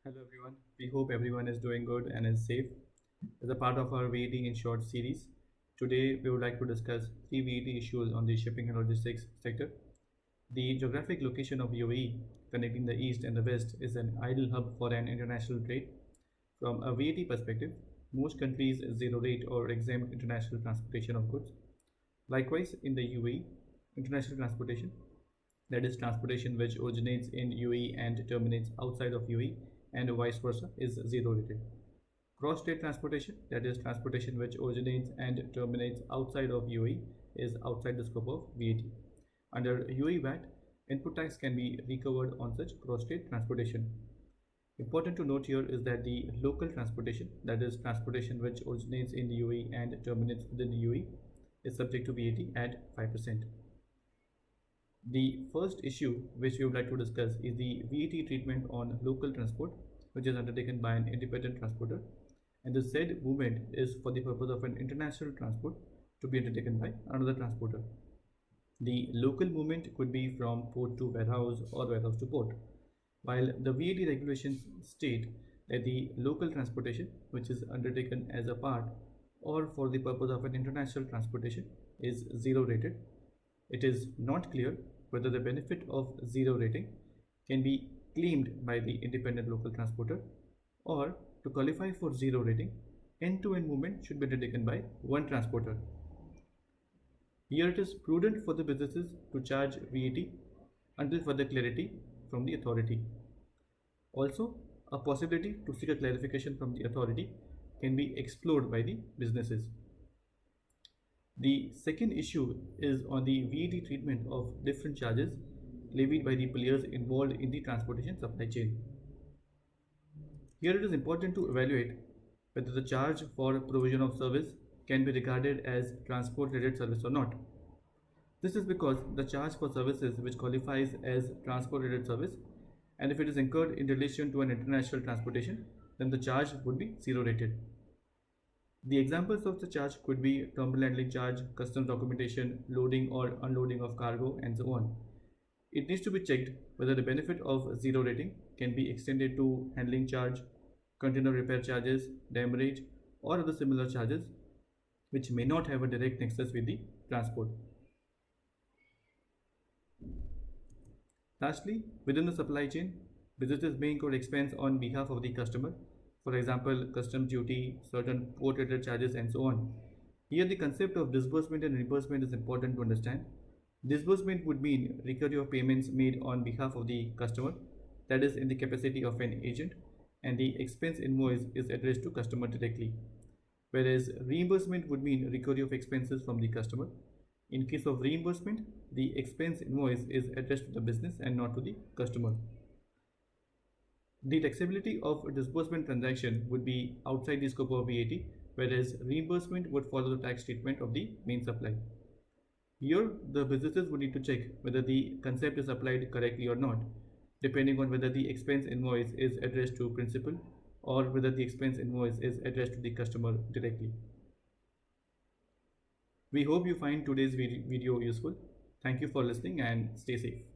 Hello everyone. We hope everyone is doing good and is safe. As a part of our VAT in short series, today we would like to discuss three VAT issues on the shipping and logistics sector. The geographic location of UAE, connecting the east and the west, is an ideal hub for an international trade. From a VAT perspective, most countries zero rate or exempt international transportation of goods. Likewise, in the UAE, international transportation, that is transportation which originates in UAE and terminates outside of UAE and vice versa, is zero rated. Cross-state transportation, that is transportation which originates and terminates outside of UAE, is outside the scope of VAT. Under UAE VAT, input tax can be recovered on such cross-state transportation. Important to note here is that the local transportation, that is transportation which originates in the UAE and terminates within the UAE, is subject to VAT at 5%. The first issue which we would like to discuss is the VAT treatment on local transport, which is undertaken by an independent transporter, and the said movement is for the purpose of an international transport to be undertaken by another transporter. The local movement could be from port to warehouse or warehouse to port, while the VAT regulations state that the local transportation, which is undertaken as a part or for the purpose of an international transportation, is zero rated. It is not clear whether the benefit of zero rating can be claimed by the independent local transporter, or to qualify for zero rating, end-to-end movement should be undertaken by one transporter. Here it is prudent for the businesses to charge VAT until further clarity from the authority. Also, a possibility to seek a clarification from the authority can be explored by the businesses. The second issue is on the VAT treatment of different charges levied by the players involved in the transportation supply chain. Here it is important to evaluate whether the charge for provision of service can be regarded as transport-related service or not. This is because the charge for services which qualifies as transport-related service, and if it is incurred in relation to an international transportation, then the charge would be zero rated. The examples of the charge could be terminal handling charge, customs documentation, loading or unloading of cargo, and so on. It needs to be checked whether the benefit of zero rating can be extended to handling charge, container repair charges, demurrage, or other similar charges which may not have a direct nexus with the transport. Lastly, within the supply chain, businesses may incur expense on behalf of the customer, for example, customs duty, certain port-related charges, and so on. Here, the concept of disbursement and reimbursement is important to understand. Disbursement would mean recovery of payments made on behalf of the customer, that is in the capacity of an agent, and the expense invoice is addressed to customer directly. Whereas reimbursement would mean recovery of expenses from the customer. In case of reimbursement, the expense invoice is addressed to the business and not to the customer. The taxability of a disbursement transaction would be outside the scope of VAT, whereas reimbursement would follow the tax treatment of the main supply. Here, the businesses would need to check whether the concept is applied correctly or not, depending on whether the expense invoice is addressed to principal or whether the expense invoice is addressed to the customer directly. We hope you find today's video useful. Thank you for listening and stay safe.